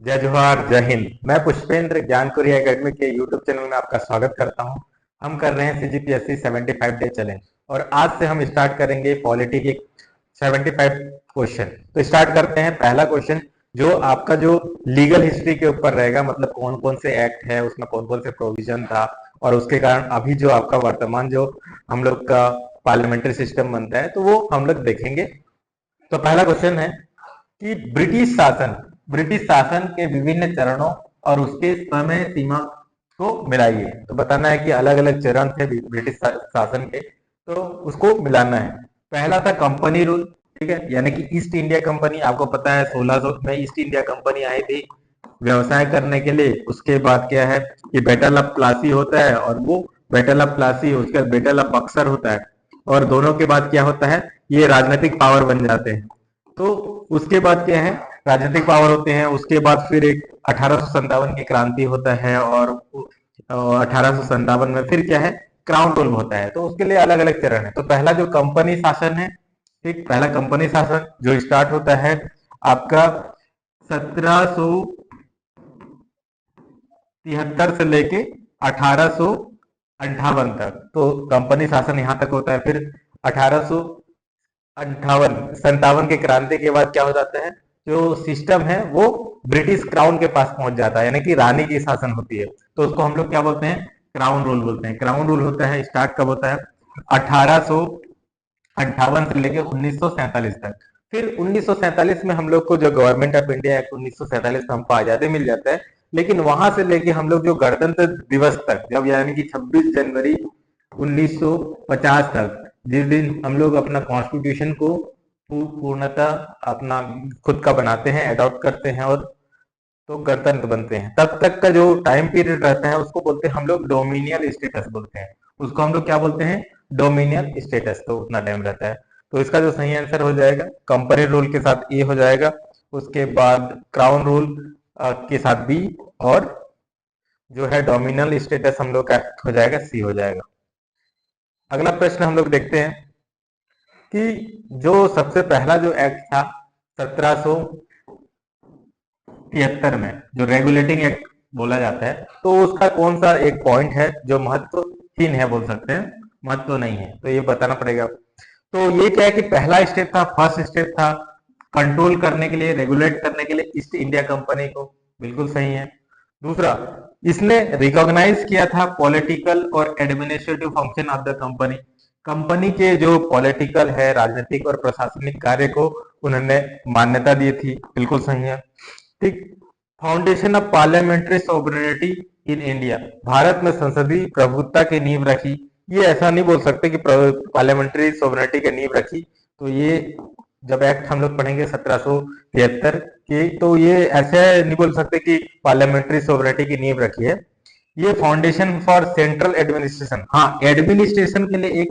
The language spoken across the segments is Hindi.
जय जोहार, जय हिंद। मैं पुष्पेंद्र ज्ञानकुरी एकेडमी के यूट्यूब चैनल में आपका स्वागत करता हूं। हम कर रहे हैं सीजीपीएससी 75 डे चैलेंज और आज से हम स्टार्ट करेंगे पॉलिटी के 75 क्वेश्चन। तो स्टार्ट करते हैं। पहला क्वेश्चन जो आपका जो लीगल हिस्ट्री के ऊपर रहेगा, मतलब कौन कौन से एक्ट है, उसमें कौन कौन से प्रोविजन था और उसके कारण अभी जो आपका वर्तमान जो हम लोग का पार्लियामेंट्री सिस्टम बनता है, तो वो हम लोग देखेंगे। तो पहला क्वेश्चन है कि ब्रिटिश शासन के विभिन्न चरणों और उसके समय सीमा को मिलाइए। तो बताना है कि अलग अलग चरण थे ब्रिटिश शासन के, तो उसको मिलाना है। पहला था कंपनी रूल, ठीक है, यानी कि ईस्ट इंडिया कंपनी। आपको पता है 1600 में ईस्ट इंडिया कंपनी आई थी व्यवसाय करने के लिए। उसके बाद क्या है कि बैटल ऑफ प्लासी होता है, और वो बैटल ऑफ प्लासी, उसके बाद बैटल ऑफ बक्सर होता है, और दोनों के बाद क्या होता है, ये राजनीतिक पावर बन जाते हैं। तो उसके बाद क्या है, राजनीतिक पावर होते हैं। उसके बाद फिर एक 1857 की क्रांति होता है, और 1857 में फिर क्या है, क्राउन रूल होता है। तो उसके लिए अलग अलग चरण है। तो पहला जो कंपनी शासन है, ठीक, पहला कंपनी शासन जो स्टार्ट होता है आपका 1773 से लेके 1858 तक। तो कंपनी शासन यहाँ तक होता है। फिर 1858 के क्रांति के बाद क्या हो जाता है, जो सिस्टम है वो ब्रिटिश क्राउन के पास पहुंच जाता है, यानी कि रानी की शासन होती है। तो उसको हम लोग क्या बोलते हैं, क्राउन रूल बोलते हैं। क्राउन रूल होता है, स्टार्ट कब होता है, 1858 से लेके 1947 तक। फिर 1947 में हम लोग को जो गवर्नमेंट ऑफ इंडिया एक्ट 1947 में हमको आजादी मिल जाता है। लेकिन वहां से लेके हम लोग जो गणतंत्र दिवस तक, जब यानी कि 26 जनवरी 1950 तक, जिस दिन हम लोग अपना कॉन्स्टिट्यूशन को पूर्णतः अपना खुद का बनाते हैं, अडॉप्ट करते हैं, और तो गणतंत्र बनते हैं, तब तक का जो टाइम पीरियड रहता है उसको बोलते हैं हम लोग डोमिनियल स्टेटस बोलते हैं। उसको हम लोग क्या बोलते हैं, डोमिनियल स्टेटस। तो उतना टाइम रहता है। तो इसका जो सही आंसर हो जाएगा, कंपनी रूल के साथ ए हो जाएगा, उसके बाद क्राउन रूल के साथ बी, और जो है डोमिनियल स्टेटस हम लोग का हो जाएगा, सी हो जाएगा। अगला प्रश्न हम लोग देखते हैं कि जो सबसे पहला जो एक्ट था 1773 में, जो रेगुलेटिंग एक्ट बोला जाता है, तो उसका कौन सा एक पॉइंट है जो महत्वहीन है, बोल सकते हैं, महत्व नहीं है, तो ये बताना पड़ेगा। तो ये क्या है कि पहला स्टेप था, फर्स्ट स्टेप था कंट्रोल करने के लिए, रेगुलेट करने के लिए ईस्ट इंडिया कंपनी को। बिल्कुल सही है। दूसरा, इसने रिकॉग्नाइज किया था पॉलिटिकल और administrative function of the company. Company के जो पॉलिटिकल है, राजनीतिक और प्रशासनिक कार्य को उन्होंने मान्यता दी थी। बिल्कुल सही है। ठीक। Foundation of parliamentary sovereignty in India, Bharat में संसदीय प्रभुत्व की नींव रखी। ये ऐसा नहीं बोल सकते कि पार्लियामेंट्री सोवरेनिटी की नींव रखी। तो ये जब एक्ट हम लोग पढ़ेंगे 1773 की, तो ये ऐसे नहीं बोल सकते कि पार्लियामेंट्री सोवरेनिटी की नींव रखी है। ये फाउंडेशन फॉर सेंट्रल एडमिनिस्ट्रेशन, हाँ, एडमिनिस्ट्रेशन के लिए एक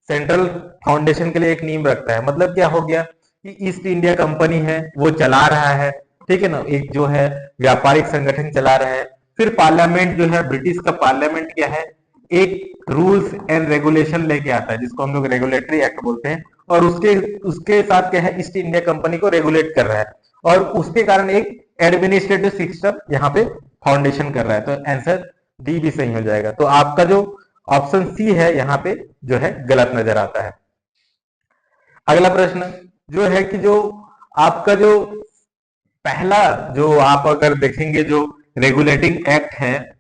सेंट्रल फाउंडेशन के लिए एक नींव रखता है। मतलब क्या हो गया कि ईस्ट इंडिया कंपनी है वो चला रहा है, ठीक है ना, एक जो है व्यापारिक संगठन चला रहा है। फिर पार्लियामेंट जो है, ब्रिटिश का पार्लियामेंट क्या है, एक रूल्स एंड रेगुलेशन लेके आता है, जिसको हम लोग रेगुलेटरी एक्ट बोलते हैं, और उसके उसके साथ क्या है, ईस्ट इंडिया कंपनी को रेगुलेट कर रहा है, और उसके कारण एक एडमिनिस्ट्रेटिव सिस्टम यहाँ पे फाउंडेशन कर रहा है। तो आंसर डी भी सही हो जाएगा। तो आपका जो ऑप्शन सी है यहाँ पे जो है गलत नजर आता है। अगला प्रश्न जो है कि जो आपका जो पहला, जो आप अगर देखेंगे जो रेगुलेटिंग एक्ट है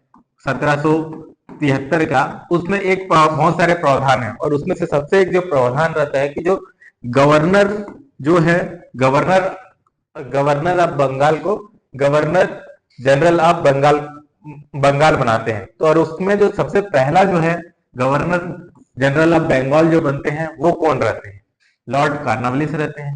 1773 का, उसमें एक बहुत सारे प्रावधान है, और उसमें से सबसे एक जो प्रावधान रहता है कि जो गवर्नर जो है, गवर्नर गवर्नर ऑफ बंगाल को governor general of Bengal Bengal बनाते हैं। तो और उसमें जो सबसे पहला जो है गवर्नर जनरल ऑफ बंगाल जो बनते हैं वो कौन रहते हैं, लॉर्ड कार्नवालिस रहते हैं,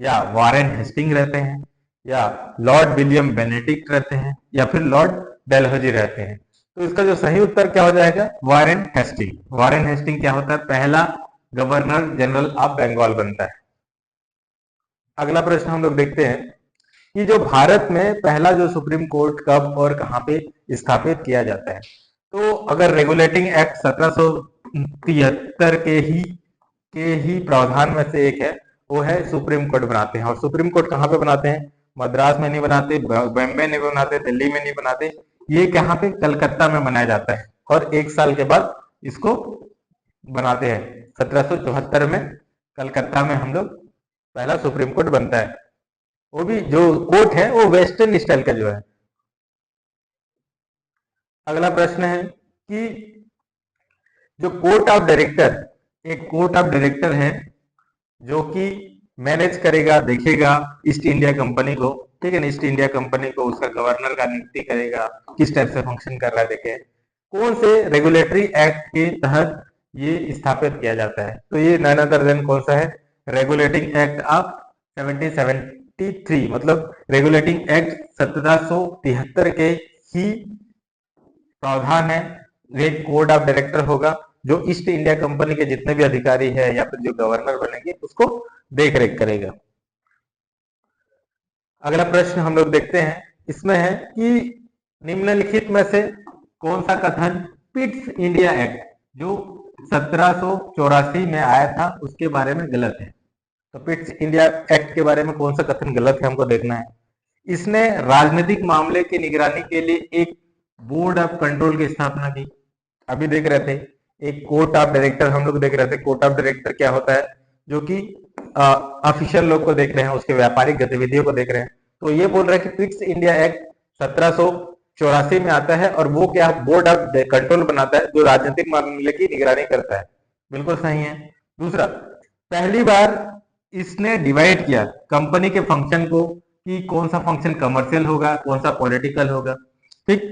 या वारेन हेस्टिंग रहते हैं, या लॉर्ड विलियम बेनेडिक्ट रहते हैं, या फिर लॉर्ड डेलहौजी रहते हैं। तो इसका जो सही उत्तर क्या हो जाएगा, वारेन हेस्टिंग। वारेन हेस्टिंग क्या होता है, पहला गवर्नर जनरल ऑफ बंगाल बनता है। अगला प्रश्न हम लोग देखते हैं कि जो भारत में पहला जो सुप्रीम कोर्ट कब और कहां पे स्थापित किया जाता है। तो अगर रेगुलेटिंग एक्ट 1773 के ही प्रावधान में से एक है, वो है सुप्रीम कोर्ट बनाते हैं। और सुप्रीम कोर्ट कहां पे बनाते हैं, मद्रास में नहीं बनाते, बॉम्बे में बनाते, दिल्ली में नहीं बनाते, ये कहाँ पे, कलकत्ता में बनाया जाता है। और 1 साल के बाद इसको बनाते हैं। 1774 में कलकत्ता में हम लोग पहला सुप्रीम कोर्ट बनता है। वो भी जो कोर्ट है वो वेस्टर्न स्टाइल का जो है। अगला प्रश्न है कि जो कोर्ट ऑफ डायरेक्टर, एक कोर्ट ऑफ डायरेक्टर है जो कि मैनेज करेगा, देखेगा ईस्ट इंडिया कंपनी को, ठीक है ना, ईस्ट इंडिया कंपनी को, उसका गवर्नर का नियुक्ति करेगा, किस टाइप से फंक्शन कर रहा है देखे। कौन से रेगुलेटरी एक्ट के तहत ये स्थापित किया जाता है, तो ये नन अदर देन कौन सा है, रेगुलेटिंग एक्ट ऑफ 1773, मतलब रेगुलेटिंग एक्ट 1773 के ही प्रावधान है। ये कोड ऑफ डायरेक्टर होगा जो ईस्ट इंडिया कंपनी के जितने भी अधिकारी है या फिर जो गवर्नर बनेंगे उसको देख रेख करेगा। अगला प्रश्न हम लोग देखते हैं, इसमें है कि निम्नलिखित में से कौन सा कथन पिट्स इंडिया एक्ट जो 1784 में आया था उसके बारे में गलत है। तो पिट्स इंडिया एक्ट के बारे में कौन सा कथन गलत है हमको देखना है। इसने राजनीतिक मामले की निगरानी के लिए एक बोर्ड ऑफ कंट्रोल की स्थापना की। अभी देख रहे थे एक कोर्ट ऑफ डायरेक्टर, हम लोग देख रहे थे कोर्ट ऑफ डायरेक्टर क्या होता है, जो कि ऑफिशियल लोग को देख रहे हैं, उसके व्यापारिक गतिविधियों को देख रहे हैं। तो ये बोल रहे हैं कि पिट्स इंडिया एक्ट 1784 में आता है और वो क्या बोर्ड ऑफ कंट्रोल बनाता है जो राजनीतिक मामले की निगरानी करता है। बिल्कुल सही है। दूसरा, पहली बार इसने डिवाइड किया कंपनी के फंक्शन को कि कौन सा फंक्शन कमर्शियल होगा, कौन सा पॉलिटिकल होगा, ठीक।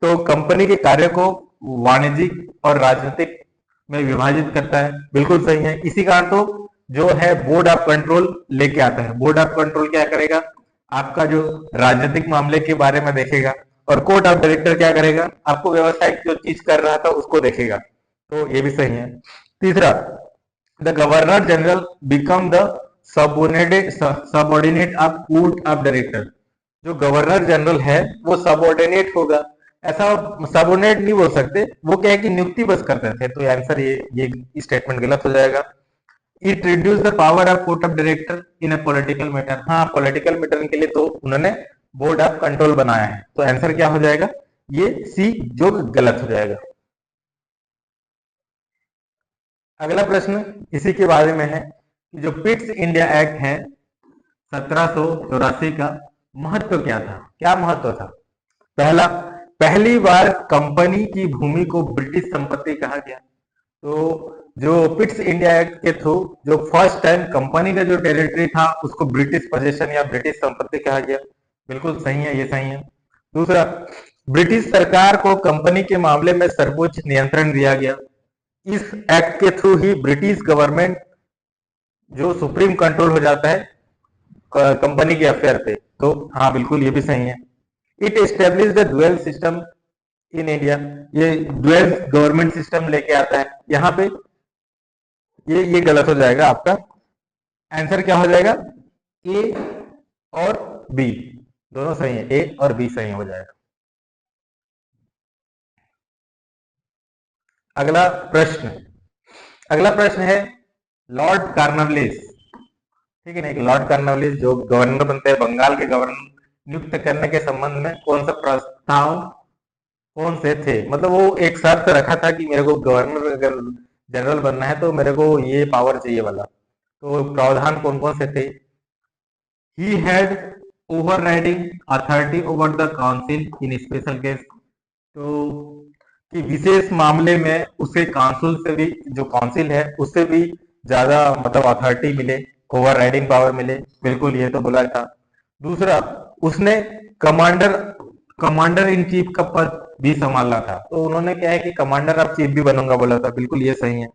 तो कंपनी के कार्य को वाणिज्यिक और राजनीतिक में विभाजित करता है। बिल्कुल सही है। इसी कारण तो जो है बोर्ड ऑफ कंट्रोल लेके आता है। बोर्ड ऑफ कंट्रोल क्या करेगा, आपका जो राजनीतिक मामले के बारे में देखेगा, और कोर्ट ऑफ डायरेक्टर क्या करेगा, आपको व्यवसायिक जो चीज कर रहा था उसको देखेगा। तो ये भी सही है। तीसरा, the governor general become the subordinate of court of director. जो गवर्नर जनरल है वो सबऑर्डिनेट होगा। ऐसा सबऑर्डिनेट नहीं बोल सकते, वो क्या है कि नियुक्ति बस करते थे। तो आंसर ये स्टेटमेंट गलत हो जाएगा। It reduce the power of court of director in a political matter. हाँ, पॉलिटिकल मैटर के लिए तो उन्होंने बोर्ड ऑफ कंट्रोल बनाया है। तो आंसर क्या हो जाएगा, ये सी, जो गलत हो जाएगा। अगला प्रश्न इसी के बारे में है कि जो पिट्स इंडिया एक्ट है 1784 का महत्व क्या था, क्या महत्व था। पहला, पहली बार कंपनी की भूमि को ब्रिटिश संपत्ति कहा गया। तो जो पिट्स इंडिया एक्ट के थ्रू जो फर्स्ट टाइम कंपनी का जो टेरिटरी था उसको ब्रिटिश पोजेशन या ब्रिटिश संपत्ति कहा गया। बिल्कुल सही है, ये सही है। दूसरा, ब्रिटिश सरकार को कंपनी के मामले में सर्वोच्च नियंत्रण दिया गया। इस एक्ट के थ्रू ही ब्रिटिश गवर्नमेंट जो सुप्रीम कंट्रोल हो जाता है कंपनी के अफेयर पे। तो हाँ, बिल्कुल ये भी सही है। It establish the dual system in India. ये ड्यूअल गवर्नमेंट सिस्टम लेके आता है यहाँ पे। ये गलत हो जाएगा। आपका आंसर क्या हो जाएगा, ए और बी दोनों सही है। ए और बी सही हो जाएगा। अगला प्रश्न है लॉर्ड कार्नवालिस, ठीक है ना। एक लॉर्ड कार्नवालिस जो गवर्नर बनते हैं, बंगाल के गवर्नर नियुक्त करने के संबंध में कौन सा प्रस्ताव, कौन से थे। मतलब वो एक शर्त रखा था कि मेरे को गवर्नर अगर जनरल बनना है तो मेरे को ये पावर चाहिए वाला। तो प्रावधान कौन कौन से थे। He had overriding authority over the council in special case. तो कि विशेष मामले में उसके काउंसिल से भी, जो काउंसिल है उससे भी ज्यादा मतलब अथॉरिटी मिले, ओवरराइडिंग पावर मिले। बिल्कुल, ये तो बोला था। दूसरा, उसने कमांडर इन चीफ का पद भी संभाला था। तो उन्होंने क्या है कि कमांडर ऑफ चीफ भी बनूंगा बोला था। बिल्कुल ये सही है,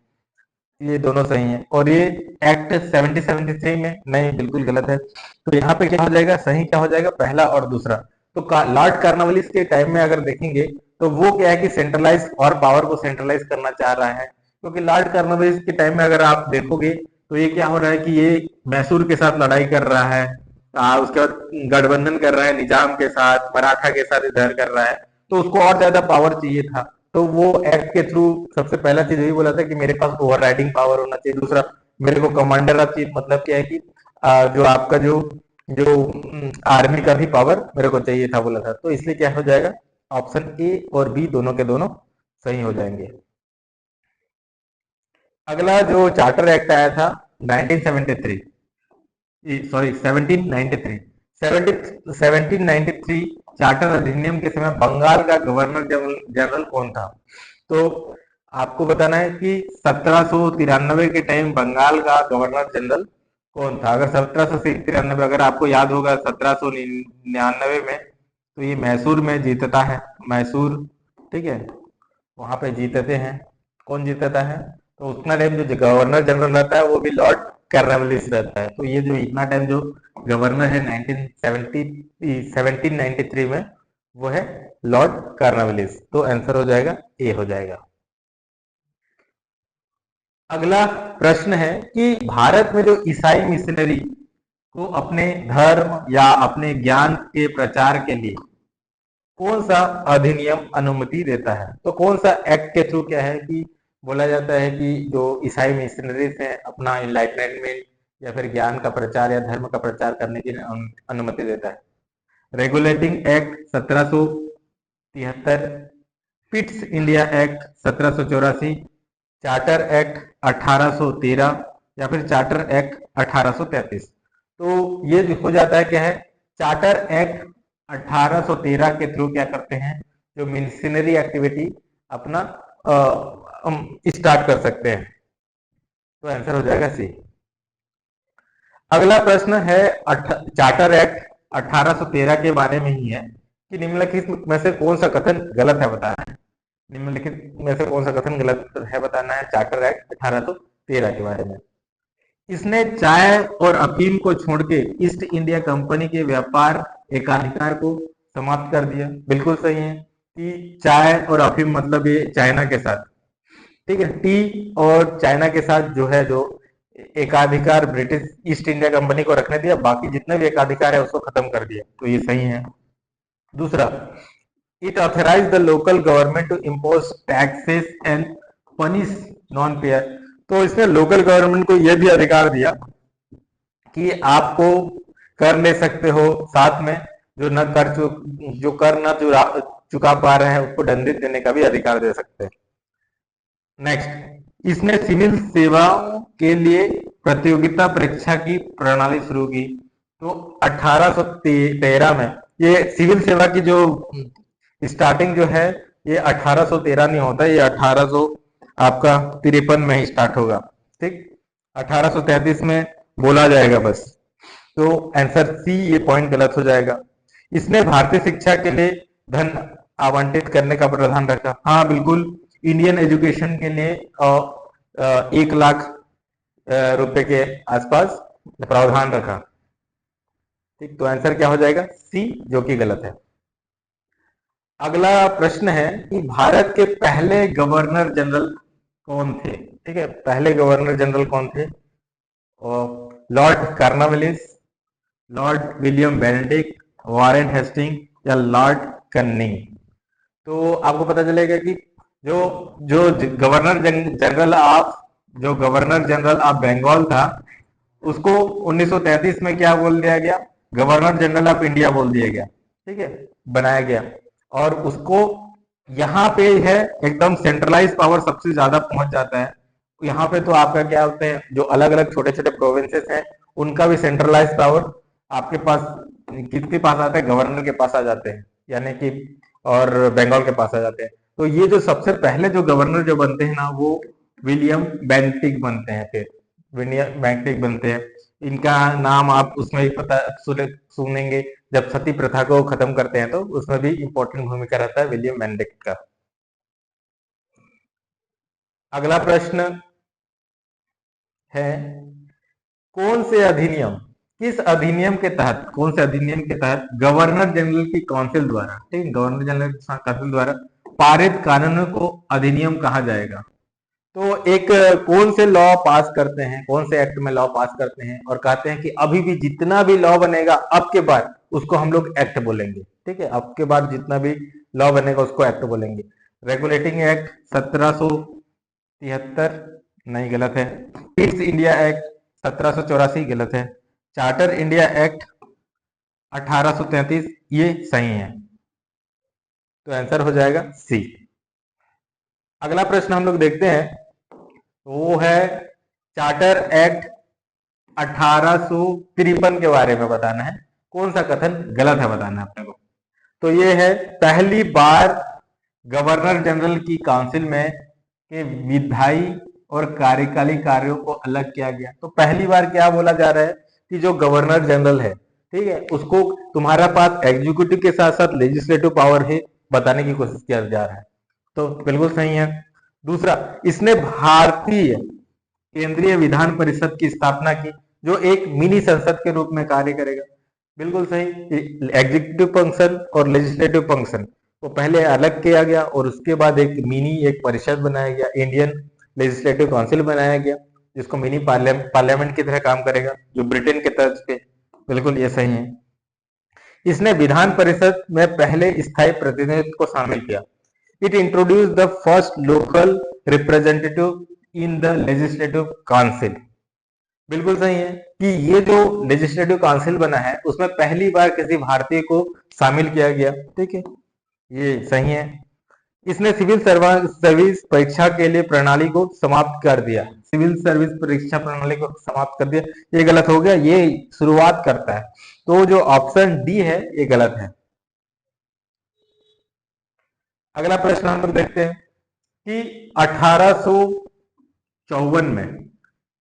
ये दोनों सही है। और ये एक्ट 1773 में नहीं, बिल्कुल गलत है। तो यहाँ पे क्या हो जाएगा, सही क्या हो जाएगा, पहला और दूसरा। तो लॉर्ड कार्नवालिस के टाइम में अगर देखेंगे तो वो क्या है कि सेंट्रलाइज और पावर को सेंट्रलाइज करना चाह रहा है। क्योंकि लॉर्ड कार्नवालिस के टाइम में अगर आप देखोगे तो ये क्या हो रहा है कि ये मैसूर के साथ लड़ाई कर रहा है, उसके बाद गठबंधन कर रहा है निजाम के साथ, मराठा के साथ इधर कर रहा है। तो उसको और ज्यादा पावर चाहिए था। तो वो एक्ट के थ्रू सबसे पहला चीज यही बोला था कि मेरे पास ओवरराइडिंग पावर होना चाहिए। दूसरा, मेरे को कमांडर ऑफ चीफ, मतलब क्या है कि जो आपका जो जो आर्मी का भी पावर मेरे को चाहिए था बोला था, तो इसलिए क्या हो जाएगा, ऑप्शन ए और बी दोनों के दोनों सही हो जाएंगे। अगला जो चार्टर एक्ट आया था 1973, सॉरी 1793, 1793 चार्टर अधिनियम के समय बंगाल का गवर्नर जनरल कौन था? तो आपको बताना है कि 1793 के टाइम बंगाल का गवर्नर जनरल कौन था। अगर 1793, अगर आपको याद होगा 1799 में, तो ये मैसूर में जीतता है, मैसूर, ठीक है, वहां पे जीतते हैं। कौन जीतता है? तो उतना टाइम जो गवर्नर जनरल रहता है वो भी लॉर्ड कार्नवालिस रहता है। तो ये जो इतना टाइम जो गवर्नर है 1793 में, वो है लॉर्ड कार्नवालिस। तो आंसर हो जाएगा ए हो जाएगा। अगला प्रश्न है कि भारत में जो ईसाई मिशनरी को अपने धर्म या अपने ज्ञान के प्रचार के लिए कौन सा अधिनियम अनुमति देता है? तो कौन सा एक्ट के थ्रू क्या है कि बोला जाता है कि जो ईसाई मिशनरीज हैं अपना इनलाइटमेंट या फिर ज्ञान का प्रचार या धर्म का प्रचार करने की अनुमति देता है? Regulating act 1773, Pitt's India act 1784, charter act 1813 या फिर चार्टर एक्ट 1833। तो ये हो जाता है क्या है, चार्टर एक्ट 1813 के थ्रू क्या करते हैं, जो मिशनरी एक्टिविटी अपना स्टार्ट कर सकते हैं। तो आंसर हो जाएगा सी। अगला प्रश्न है चार्टर एक्ट 1813 के बारे में ही है कि निम्नलिखित में से कौन सा कथन गलत है बताना है। निम्नलिखित में से कौन सा कथन गलत है बताना है चार्टर एक्ट 1813 के बारे में। इसने चाय और अफीम को छोड़ के ईस्ट इंडिया कंपनी के व्यापार एकाधिकार को समाप्त कर दिया। बिल्कुल सही है कि चाय और अफीम मतलब ये चाइना के साथ, ठीक है, टी और चाइना के साथ जो है, जो एकाधिकार ब्रिटिश ईस्ट इंडिया कंपनी को रखने दिया, बाकी जितने भी एकाधिकार है उसको खत्म कर दिया। तो ये सही है। दूसरा, it authorise the local government to impose taxes and punish non payer. तो इसने लोकल गवर्नमेंट को यह भी अधिकार दिया कि आपको कर ले सकते हो, साथ में जो न कर जो कर न चुका पा रहे हैं उसको दंडित देने का भी अधिकार दे सकते हैं। नेक्स्ट, इसने सिविल सेवाओं के लिए प्रतियोगिता परीक्षा की प्रणाली शुरू की। तो 1813 में ये सिविल सेवा की जो स्टार्टिंग जो है, ये 1813 नहीं होता, ये 1800 आपका 53 में ही स्टार्ट होगा, ठीक, 1833 में बोला जाएगा बस। तो आंसर सी, ये पॉइंट गलत हो जाएगा। इसने भारतीय शिक्षा के लिए धन आवंटित करने का प्रावधान रखा। हाँ बिल्कुल, इंडियन एजुकेशन के लिए 1 लाख रुपए के आसपास प्रावधान रखा, ठीक। तो आंसर क्या हो जाएगा? सी, जो कि गलत है। अगला प्रश्न है कि भारत के पहले गवर्नर जनरल कौन थे? ठीक है, पहले गवर्नर जनरल कौन थे? Lord Cornwallis, Lord William Benedict, Warren Hasting या लॉर्ड कन्निंग। तो आपको पता चलेगा कि जो जो गवर्नर जनरल ऑफ बंगाल था, उसको 1933 में क्या बोल दिया गया? गवर्नर जनरल ऑफ इंडिया बोल दिया गया, ठीक है, बनाया गया। और उसको यहाँ पे है एकदम सेंट्रलाइज पावर सबसे ज्यादा पहुंच जाता है। यहाँ पे तो आपका क्या होते हैं, जो अलग अलग छोटे छोटे प्रोविंसेस हैं उनका भी सेंट्रलाइज पावर आपके पास किसके पास आता है? गवर्नर के पास आ जाते हैं, यानी कि और बंगाल के पास आ जाते हैं। तो ये जो सबसे पहले जो गवर्नर जो बनते हैं ना, वो विलियम बेंटिक बनते हैं। फिर विलियम बेंटिक बनते हैं। इनका नाम आप उसमें भी पता सुनेंगे, जब सती प्रथा को खत्म करते हैं तो उसमें भी इंपॉर्टेंट भूमिका रहता है विलियम बेंटिक का। अगला प्रश्न है, कौन से अधिनियम, किस अधिनियम के तहत, कौन से अधिनियम के तहत गवर्नर जनरल की काउंसिल द्वारा, ठीक, गवर्नर जनरल काउंसिल द्वारा पारित कानूनों को अधिनियम कहा जाएगा? तो एक कौन से लॉ पास करते हैं, कौन से एक्ट में लॉ पास करते हैं और कहते हैं कि अभी भी जितना भी लॉ बनेगा अब के बाद उसको हम लोग एक्ट बोलेंगे, ठीक है, अब के बाद जितना भी लॉ बनेगा उसको एक्ट बोलेंगे। रेगुलेटिंग एक्ट 1773, नहीं, गलत है। ईस्ट इंडिया एक्ट 1784, गलत है। चार्टर इंडिया एक्ट 1833 ये सही है, तो आंसर हो जाएगा सी। अगला प्रश्न हम लोग देखते हैं, वो है चार्टर एक्ट 1853 के बारे में बताना है। कौन सा कथन गलत है बताना है अपने को। तो ये है, पहली बार गवर्नर जनरल की काउंसिल में के विधायी और कार्यकाली कार्यों को अलग किया गया। तो पहली बार क्या बोला जा रहा है कि जो गवर्नर जनरल है, ठीक है, उसको तुम्हारा पास एग्जीक्यूटिव के साथ साथ लेजिस्लेटिव पावर है बताने की कोशिश किया जा रहा है, तो बिल्कुल सही है। दूसरा, इसने भारतीय केंद्रीय विधान परिषद की स्थापना की, जो एक मिनी संसद के रूप में कार्य करेगा, बिल्कुल सही। एग्जीक्यूटिव फंक्शन और लेजिस्लेटिव फंक्शन को पहले अलग किया गया और उसके बाद एक मिनी एक परिषद बनाया गया, इंडियन लेजिस्लेटिव काउंसिल बनाया गया, जिसको मिनी पार्लियामेंट की तरह काम करेगा, जो ब्रिटेन के तर्ज पे। बिल्कुल ये सही है। इसने विधान परिषद में पहले स्थायी प्रतिनिधित्व को शामिल किया। It introduce the first local representative in the legislative council. बिल्कुल सही है कि ये जो लेजिस्लेटिव काउंसिल बना है उसमें पहली बार किसी भारतीय को शामिल किया गया, ठीक है, ये सही है। इसने सिविल सर्विस परीक्षा के लिए प्रणाली को समाप्त कर दिया। सिविल सर्विस परीक्षा प्रणाली को समाप्त कर दिया, ये गलत हो गया, ये शुरुआत करता है, तो जो ऑप्शन डी है ये गलत है। अगला प्रश्न हम लोग देखते हैं कि 1854 में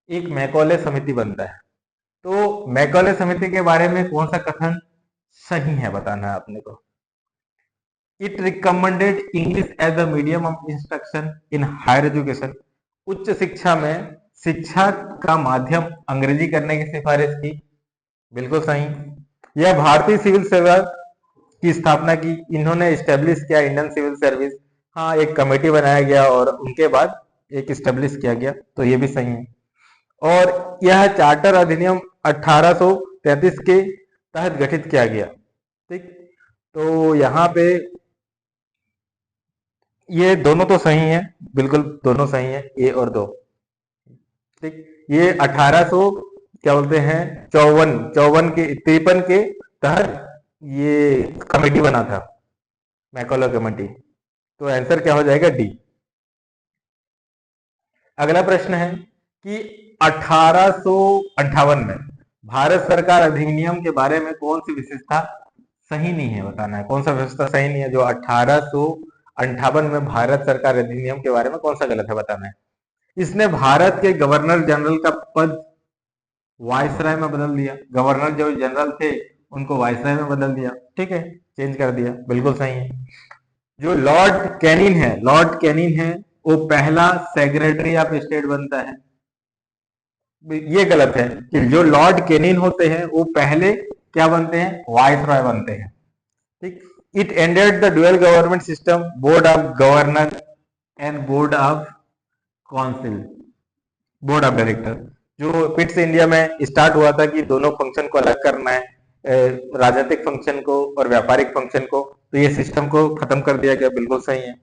एक मैकॉले समिति बनता है। तो मैकॉले समिति के बारे में कौन सा कथन सही है बताना है आपने को। It recommended English as a medium of instruction in higher education. उच्च शिक्षा में शिक्षा का माध्यम अंग्रेजी करने की सिफारिश की, बिल्कुल सही। यह भारतीय सिविल सेवा की स्थापना की, इन्होंने स्टेब्लिश किया इंडियन सिविल सर्विस, हाँ एक कमेटी बनाया गया और उनके बाद एक स्टेब्लिश किया गया, तो ये भी सही है। और यह चार्टर अधिनियम 1833 के तहत गठित किया गया, ठीक। तो यहाँ पे ये दोनों तो सही है, बिल्कुल दोनों सही है, ए और दो, ठीक। ये 1800 क्या बोलते हैं 54 के 53 के तहत ये कमेटी बना था, मैकॉले कमेटी, तो आंसर क्या हो जाएगा डी। अगला प्रश्न है कि 1858 में भारत सरकार अधिनियम के बारे में कौन सी विशेषता सही नहीं है बताना है। कौन सा विशेषता सही नहीं है जो 1858 में भारत सरकार अधिनियम के बारे में कौन सा गलत है बताना है। इसने भारत के गवर्नर जनरल का पद वायसराय में बदल दिया। गवर्नर जो जनरल थे उनको वायसराय में बदल दिया, ठीक है, चेंज कर दिया, बिल्कुल सही है। जो लॉर्ड कैनिन है वो पहला सेक्रेटरी ऑफ स्टेट बनता है, ये गलत है कि जो लॉर्ड कैनिन होते हैं वो पहले क्या बनते हैं, वायसराय बनते हैं, ठीक। It ended the dual government system, board of governor and board of council, board of director, जो पिट्स इंडिया में स्टार्ट हुआ था कि दोनों फंक्शन को अलग करना है, राजनीतिक फंक्शन को और व्यापारिक फंक्शन को, तो ये सिस्टम को खत्म कर दिया गया, बिल्कुल सही है।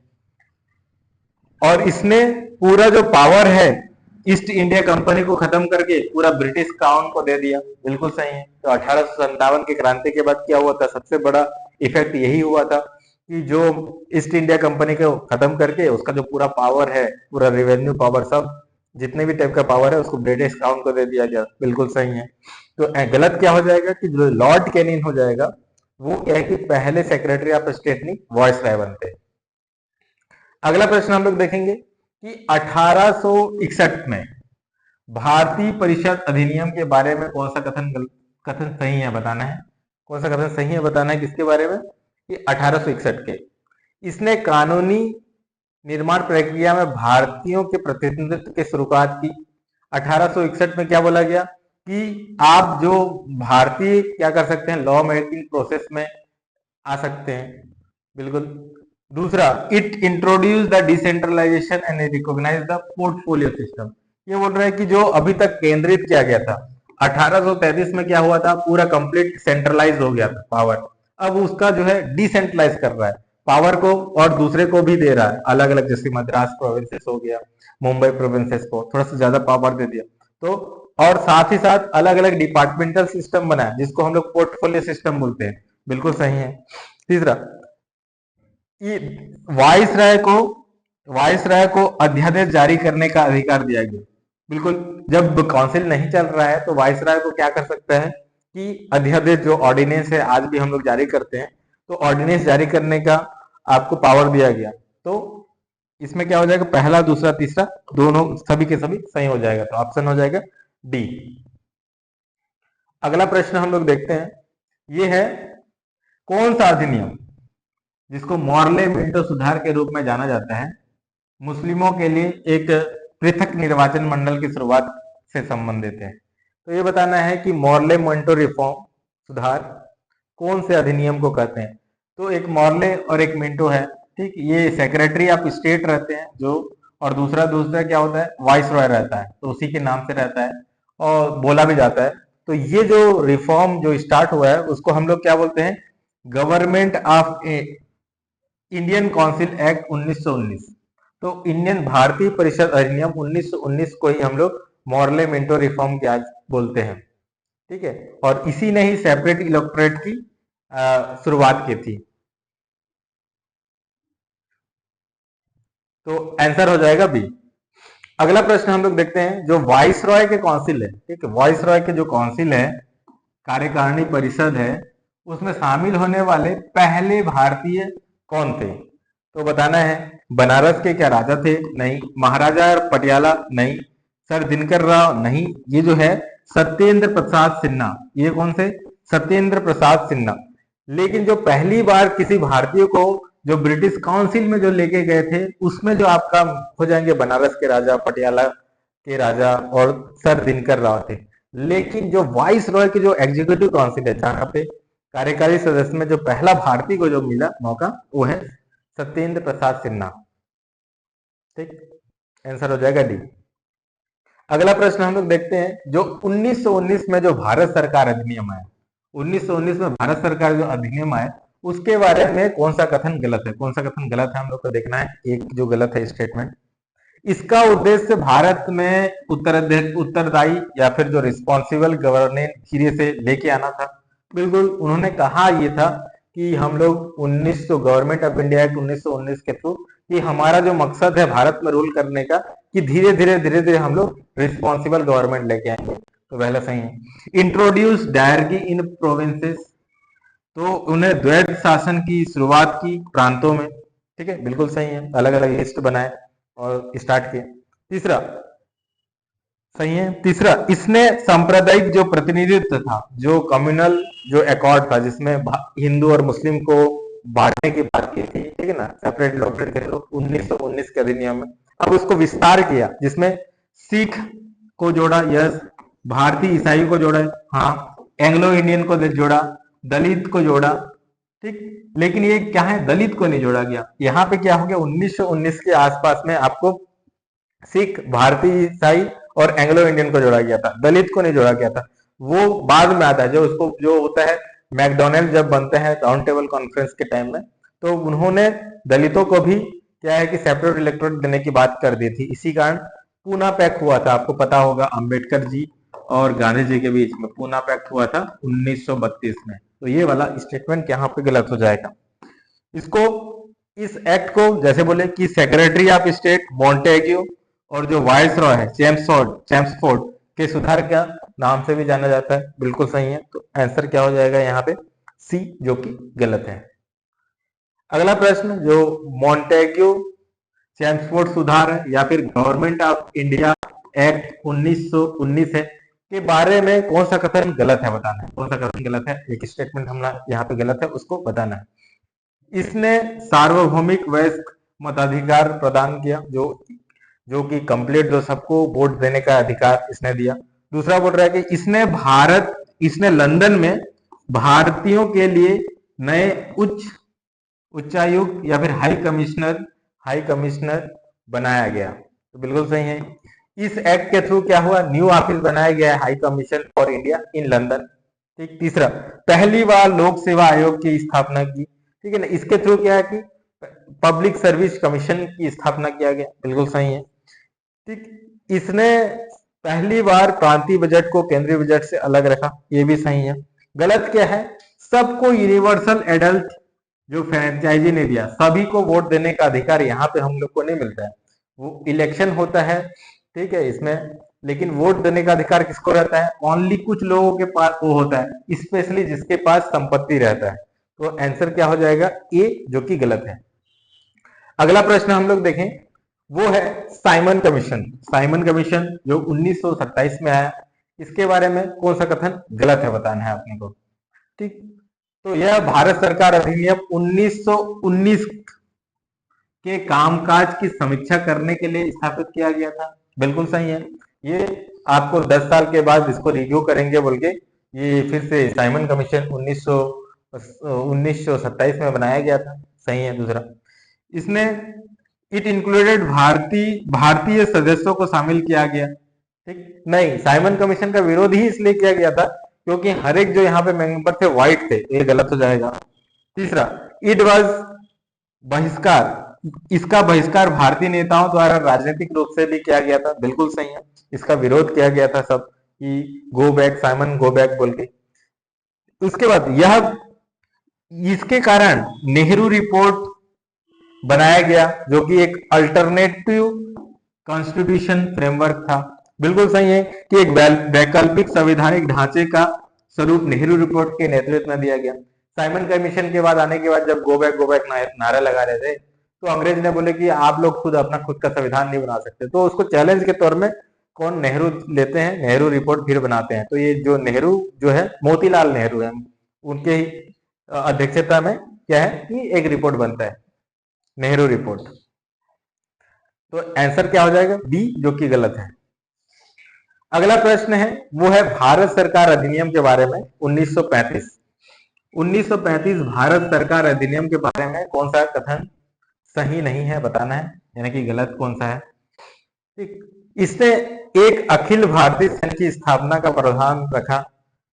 और इसने पूरा जो पावर है ईस्ट इंडिया कंपनी को खत्म करके पूरा ब्रिटिश क्राउन को दे दिया, बिल्कुल सही है। तो 1857 की क्रांति के बाद क्या हुआ था, सबसे बड़ा इफेक्ट यही हुआ था कि जो ईस्ट इंडिया कंपनी को खत्म करके उसका जो पूरा पावर है, पूरा रेवेन्यू पावर, सब जितने भी टाइप का पावर है उसको ब्रिटिश क्राउन को दे दिया गया, बिल्कुल सही है। तो गलत क्या हो जाएगा कि जो लॉर्ड कैनिन हो जाएगा वो क्या है कि पहले सेक्रेटरी ऑफ स्टेट नहीं वायसराय बनते। अगला प्रश्न हम लोग देखेंगे कि 1861 में भारतीय परिषद अधिनियम के बारे में कौन सा कथन सही है बताना है। कौन सा कथन सही है बताना है किसके बारे में, कि 1861 के। इसने कानूनी निर्माण प्रक्रिया में भारतीयों के प्रतिनिधित्व की शुरुआत की। 1861 में क्या बोला गया कि आप जो भारतीय क्या कर सकते हैं, लॉ मेकिंग प्रोसेस में आ सकते हैं, बिल्कुल। दूसरा, it introduce the decentralisation and recognise the portfolio system. ये बोल रहा है कि जो अभी तक केंद्रित किया गया था, 1833 में क्या हुआ था, पूरा कंप्लीट सेंट्रलाइज हो गया था पावर, अब उसका जो है डिसेंट्रलाइज कर रहा है पावर को और दूसरे को भी दे रहा है, अलग अलग, जैसे मद्रास प्रोविंसेस हो गया, मुंबई प्रोविंसेस को थोड़ा सा ज्यादा पावर दे दिया। तो और साथ ही साथ अलग अलग डिपार्टमेंटल सिस्टम बनाया जिसको हम लोग पोर्टफोलियो सिस्टम बोलते हैं। बिल्कुल सही है। तीसरा, ये वाइसराय को अध्यादेश जारी करने का अधिकार दिया गया। बिल्कुल, जब काउंसिल नहीं चल रहा है तो वाइसराय को क्या कर सकता है कि अध्यादेश जो ऑर्डिनेंस है आज भी हम लोग जारी करते हैं, तो ऑर्डिनेंस जारी करने का आपको पावर दिया गया। तो इसमें क्या हो जाएगा, पहला दूसरा तीसरा दोनों सभी के सभी सही हो जाएगा, तो ऑप्शन हो जाएगा डी। अगला प्रश्न हम लोग देखते हैं, ये है कौन सा अधिनियम जिसको मॉर्ले मिंटो सुधार के रूप में जाना जाता है मुस्लिमों के लिए एक पृथक निर्वाचन मंडल की शुरुआत से संबंधित है। तो ये बताना है कि मॉर्ले मिंटो रिफॉर्म सुधार कौन से अधिनियम को कहते हैं। तो एक मॉर्ले और एक मिंटो है, ठीक, ये सेक्रेटरी ऑफ स्टेट रहते हैं जो, और दूसरा दूसरा क्या होता है, वाइस रॉय रहता है, तो उसी के नाम से रहता है और बोला भी जाता है। तो ये जो रिफॉर्म जो स्टार्ट हुआ है उसको हम लोग क्या बोलते हैं, government of Indian council act 1919। तो इंडियन भारतीय परिषद अधिनियम 1919 को ही हम लोग मॉर्ले मिंटो रिफॉर्म के आज बोलते हैं, ठीक है। और इसी ने ही सेपरेट इलेक्टोरेट की शुरुआत की थी। तो आंसर हो जाएगा बी। अगला प्रश्न हम लोग देखते हैं, जो वाइस रॉय के काउंसिल है, ठीक है, वाइस रॉय के जो काउंसिल है, कार्यकारिणी परिषद है, उसमें शामिल होने वाले पहले भारतीय कौन थे। तो बताना है, बनारस के क्या राजा थे, नहीं। महाराजा पटियाला, नहीं। सर दिनकर राव, नहीं। ये जो है सत्येंद्र प्रसाद सिन्हा, ये कौन से, सत्येंद्र प्रसाद सिन्हा। लेकिन जो पहली बार किसी भारतीय को जो ब्रिटिश काउंसिल में जो लेके गए थे उसमें जो आपका हो जाएंगे बनारस के राजा, पटियाला के राजा और सर दिनकर राव थे। लेकिन जो वाइस रॉय की जो एग्जीक्यूटिव काउंसिल है जहां पे कार्यकारी सदस्य में जो पहला भारतीय को जो मिला मौका वो है सत्येंद्र प्रसाद सिन्हा, ठीक। आंसर हो जाएगा डी। अगला प्रश्न हम लोग देखते हैं, जो 1919 में जो भारत सरकार अधिनियम आया, 1919 में भारत सरकार जो अधिनियम आया उसके बारे में कौन सा कथन गलत है, कौन सा कथन गलत है हम लोग को देखना है। एक जो गलत है स्टेटमेंट, इसका उद्देश्य भारत में उत्तरदायी या फिर जो रिस्पॉन्सिबल गवर्नेंस धीरे से लेके आना था। बिल्कुल, उन्होंने कहा ये था कि हम लोग 1900 गवर्नमेंट ऑफ इंडिया एक्ट 1919 के थ्रू कि हमारा जो मकसद है भारत में रूल करने का कि धीरे धीरे हम लोग रिस्पॉन्सिबल गवर्नमेंट लेके आएंगे, तो पहला सही है। इंट्रोड्यूस डायरकी इन प्रोविंसेस, तो उन्हें द्वैत शासन की शुरुआत की प्रांतों में, ठीक है, बिल्कुल सही है। अलग अलग लिस्ट बनाए और स्टार्ट किए। तीसरा सही है। तीसरा, इसने सांप्रदायिक जो प्रतिनिधित्व था, जो कम्युनल जो अकॉर्ड था जिसमें हिंदू और मुस्लिम को बांटने की बात की थी, ठीक है ना, सेपरेट लॉकडाउन के लोग 1919 के अधिनियम में, अब उसको विस्तार किया जिसमें सिख को जोड़ा, यस, भारतीय ईसाई को जोड़ा, हाँ, एंग्लो इंडियन को जोड़ा, दलित को जोड़ा, ठीक। लेकिन ये क्या है, दलित को नहीं जोड़ा गया। यहाँ पे क्या हो गया, 1919 के आसपास में आपको सिख, भारतीय ईसाई और एंग्लो इंडियन को जोड़ा गया था, दलित को नहीं जोड़ा गया था। वो बाद में आता है, जो उसको जो होता है मैकडोनल्ड जब बनते हैं राउंड टेबल कॉन्फ्रेंस के टाइम में, तो उन्होंने दलितों को भी क्या है कि सेपरेट इलेक्टोरेट देने की बात कर दी थी। इसी कारण पूना पैक्ट हुआ था, आपको पता होगा, अंबेडकर जी और गांधी जी के बीच में पूना पैक्ट हुआ था 1932 में। तो ये वाला स्टेटमेंट यहाँ पे गलत हो जाएगा। इसको, इस एक्ट को जैसे बोले कि सेक्रेटरी ऑफ स्टेट मॉन्टेग्यू और जो वाइस रॉय है चैम्सफोर्ड के सुधार का नाम से भी जाना जाता है, बिल्कुल सही है। तो आंसर क्या हो जाएगा यहाँ पे, सी, जो कि गलत है। अगला प्रश्न, जो मॉन्टेग्यू चैम्सफोर्ड सुधार है या फिर गवर्नमेंट ऑफ इंडिया एक्ट 1919 है के बारे में कौन सा कथन गलत है, बताना है कौन सा कथन गलत है। एक स्टेटमेंट हमारा यहाँ पे गलत है, उसको बताना है। इसने सार्वभौमिक वयस्क मताधिकार प्रदान किया, जो कि कंप्लीट जो सबको वोट देने का अधिकार इसने दिया। दूसरा बोल रहा है कि इसने लंदन में भारतीयों के लिए नए उच्चायुक्त या फिर हाई कमिश्नर बनाया गया, तो बिल्कुल सही है। इस एक्ट के थ्रू क्या हुआ, न्यू ऑफिस बनाया गया है, high commission for India in London, ठीक। तीसरा, पहली बार लोक सेवा आयोग की स्थापना की, ठीक है ना, इसके थ्रू क्या है कि पब्लिक सर्विस कमीशन की स्थापना किया गया, बिल्कुल सही है, ठीक। इसने पहली बार प्रांतीय बजट को केंद्रीय बजट से अलग रखा, ये भी सही है। गलत क्या है? सबको यूनिवर्सल एडल्ट जो फ्रेंचाइजी ने दिया, सभी को वोट देने का अधिकार यहाँ पे हम लोग को नहीं मिलता है। वो इलेक्शन होता है, ठीक है, इसमें, लेकिन वोट देने का अधिकार किसको रहता है? ओनली कुछ लोगों के पास वो होता है, स्पेशली जिसके पास संपत्ति रहता है। तो आंसर क्या हो जाएगा? ए, जो कि गलत है। अगला प्रश्न हम लोग देखें, वो है साइमन कमीशन। साइमन कमीशन जो 1927 में आया, इसके बारे में कौन सा कथन गलत है बताना है अपने को, ठीक। तो यह भारत सरकार अधिनियम 1919 के कामकाज की समीक्षा करने के लिए स्थापित किया गया था। बिल्कुल सही है। ये आपको 10 साल के बाद इसको रिव्यू करेंगे बोल के ये फिर से साइमन कमीशन 1927 में बनाया गया था। सही है। दूसरा, इसने इट इंक्लूडेड भारतीय सदस्यों को शामिल किया गया, ठीक नहीं। साइमन कमीशन का विरोध ही इसलिए किया गया था क्योंकि हर एक जो यहाँ पे मेंबर थे व्हाइट थे, ये गलत हो जाएगा। तीसरा, इट वाज बहिष्कार, इसका बहिष्कार भारतीय नेताओं द्वारा राजनीतिक रूप से भी किया गया था। बिल्कुल सही है। इसका विरोध किया गया था सब कि go back Simon, go back बोल के। उसके बाद यह इसके कारण नेहरू रिपोर्ट बनाया गया जो कि एक अल्टरनेटिव कॉन्स्टिट्यूशन फ्रेमवर्क था। बिल्कुल सही है कि एक वैकल्पिक संवैधानिक ढांचे का स्वरूप नेहरू रिपोर्ट के नेतृत्व में दिया गया। साइमन कमीशन के बाद आने के बाद जब गो बैक नारा लगा रहे थे तो अंग्रेज ने बोले कि आप लोग अपना खुद का संविधान नहीं बना सकते, तो उसको चैलेंज के तौर में कौन नेहरू लेते हैं, नेहरू रिपोर्ट फिर बनाते हैं। तो ये जो नेहरू जो है मोतीलाल नेहरू है, उनके ही अध्यक्षता में क्या है कि एक रिपोर्ट बनता है, नेहरू रिपोर्ट। तो आंसर क्या हो जाएगा? बी, जो कि गलत है। अगला प्रश्न है वो है भारत सरकार अधिनियम के बारे में 1935। 1935 भारत सरकार अधिनियम के बारे में कौन सा कथन सही नहीं है बताना है, यानी कि गलत कौन सा है, ठीक। इसने एक अखिल भारतीय संघ की स्थापना का प्रावधान रखा।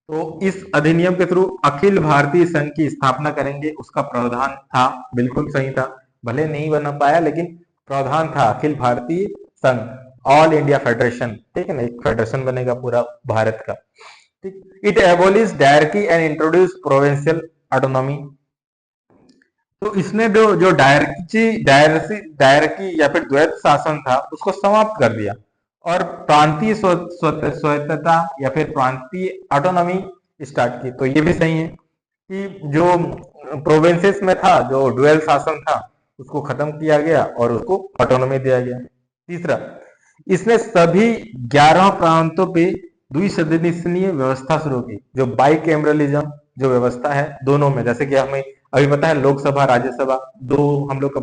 तो इस अधिनियम के थ्रू अखिल भारतीय संघ की स्थापना करेंगे, उसका प्रावधान था। बिल्कुल सही था, भले नहीं बना पाया लेकिन प्रावधान था अखिल भारतीय संघ, ऑल इंडिया फेडरेशन, ठीक है ना, एक फेडरेशन बनेगा पूरा भारत का, ठीक। It abolish dyarchy and introduce provincial autonomy. तो इसने जो डायरकी या फिर द्वैत शासन था उसको समाप्त कर दिया और प्रांतीय स्वायत्तता या फिर प्रांतीय ऑटोनॉमी स्टार्ट की। तो ये भी सही है कि जो प्रोविंसेस में था, जो ड्यूअल शासन था, उसको खत्म किया गया और उसको ऑटोनॉमी दिया गया। तीसरा, इसने सभी 11 प्रांतों पे द्विसदनीय व्यवस्था शुरू की। जो बाइकैमरलिज्म जो व्यवस्था है दोनों में, जैसे कि हमें अभी पता है लोकसभा राज्यसभा दो हम लोग का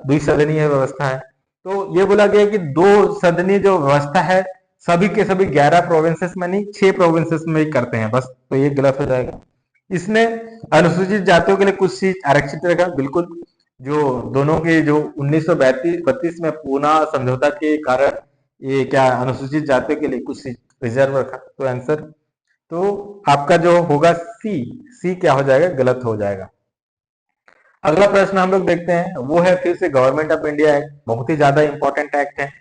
द्विसदनीय व्यवस्था है। तो ये बोला गया कि दो सदनीय जो व्यवस्था है सभी के सभी 11 प्रोविंसेस में नहीं, 6 प्रोविंसेस में ही करते हैं बस। तो ये गलत हो जाएगा। इसने अनुसूचित जातियों के लिए कुछ सीट आरक्षित रखा। बिल्कुल, जो दोनों के जो 1932 में पूना समझौता के कारण ये क्या अनुसूचित जातियों के लिए कुछ सीट रिजर्व रखा। तो आंसर तो आपका जो होगा सी क्या हो जाएगा? गलत हो जाएगा। अगला प्रश्न हम लोग देखते हैं, वो है फिर से गवर्नमेंट ऑफ इंडिया एक्ट। बहुत ही ज्यादा इंपॉर्टेंट एक्ट है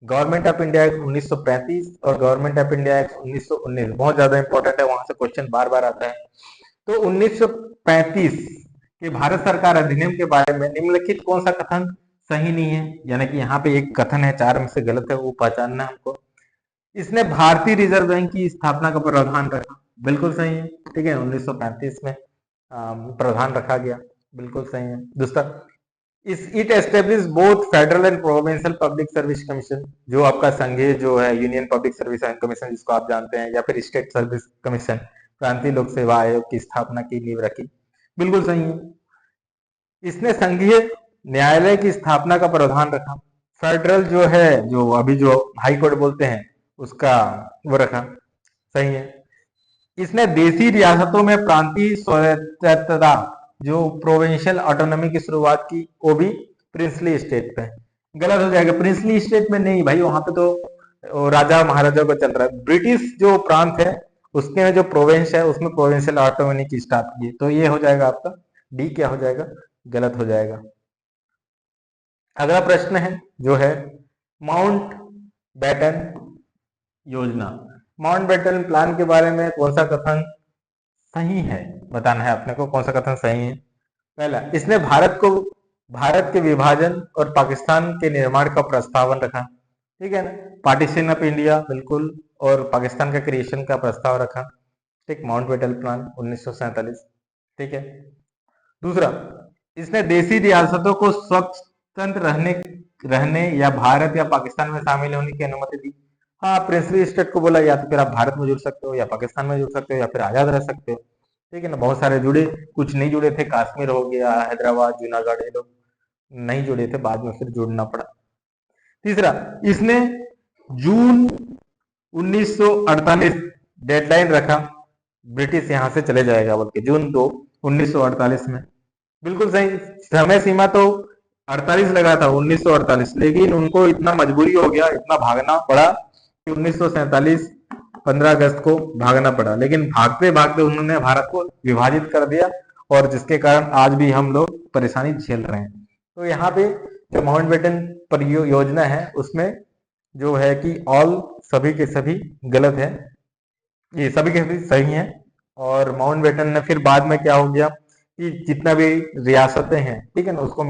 गवर्नमेंट ऑफ इंडिया एक्ट 1935 और गवर्नमेंट ऑफ इंडिया एक्ट 1919, बहुत ज्यादा इंपॉर्टेंट है, वहां से क्वेश्चन बार बार आता है। तो 1935 के भारत सरकार अधिनियम के बारे में निम्नलिखित कौन सा कथन सही नहीं है, यानी कि यहाँ पे एक कथन है, 4 में से गलत है, वो पहचानना है हमको। इसने भारतीय रिजर्व बैंक की स्थापना का प्रावधान रखा। बिल्कुल सही है, ठीक है, 1935 में प्रावधान रखा गया। बिल्कुल सही है। दूसरा, it establish both federal and provincial public service commission, जो आपका संघीय जो है यूनियन पब्लिक सर्विस कमीशन जिसको आप जानते हैं, या फिर स्टेट सर्विस कमीशन, प्रांतीय लोक सेवा आयोग की स्थापना की नींव रखी। बिल्कुल सही है। इसने संघीय न्यायालय की स्थापना का प्रावधान रखा। फेडरल जो है, जो अभी जो हाई कोर्ट बोलते हैं, उसका वो रखा। सही है। इसने देशी रियासतों में प्रांतीय स्वायत्तता जो प्रोविंशियल ऑटोनॉमी की शुरुआत की, वो भी प्रिंसली स्टेट पे। गलत हो जाएगा, प्रिंसली स्टेट में नहीं भाई, वहां पे तो राजा महाराजा को चल रहा है। ब्रिटिश जो प्रांत है उसके जो प्रोविंस है उसमें प्रोविंशियल ऑटोनॉमी की स्टार्ट की। तो ये हो जाएगा आपका डी, क्या हो जाएगा? गलत हो जाएगा। अगला प्रश्न है जो है माउंट बैटन योजना। माउंटबेटन प्लान के बारे में कौन सा कथन सही है, बताना है अपने को कौन सा कथन सही है। पहला, इसने भारत के विभाजन और पाकिस्तान के निर्माण का प्रस्तावन रखा, ठीक है ना, पार्टीशन ऑफ इंडिया बिल्कुल, और पाकिस्तान का क्रिएशन का प्रस्ताव रखा, ठीक, माउंटबेटन प्लान 1947, ठीक है। दूसरा, इसने देशी रियासतों को स्वतंत्र रहने रहने या भारत या पाकिस्तान में शामिल होने की अनुमति दी। हाँ, प्रिंसली स्टेट को बोला या तो फिर आप भारत में जुड़ सकते हो या पाकिस्तान में जुड़ सकते हो या फिर आजाद रह सकते हो, ठीक है ना। बहुत सारे जुड़े, कुछ नहीं जुड़े थे, कश्मीर हो गया, हैदराबाद, जूनागढ़, ये लोग नहीं जुड़े थे, बाद में फिर जुड़ना पड़ा। तीसरा, इसने जून 1948 डेडलाइन रखा, ब्रिटिश यहां से चले जाएगा बोल के, जून 2 1948 में। बिल्कुल सही, समय सीमा तो 48 लगा था, 1948, लेकिन उनको इतना मजबूरी हो गया, इतना भागना पड़ा कि 1947 15 अगस्त को भागना पड़ा, लेकिन भागते भागते उन्होंने भारत को विभाजित कर दिया, और जिसके कारण आज भी हम लोग परेशानी झेल रहे हैं। तो यहाँ पे जो माउंटबेटन परियोजना है उसमें जो है कि ऑल सभी के सभी गलत है, ये सभी के सभी सही है। और माउंटबेटन ने फिर बाद में क्या हो गया कि जितना भी रियासतें हैं, ठीक है ना, उसको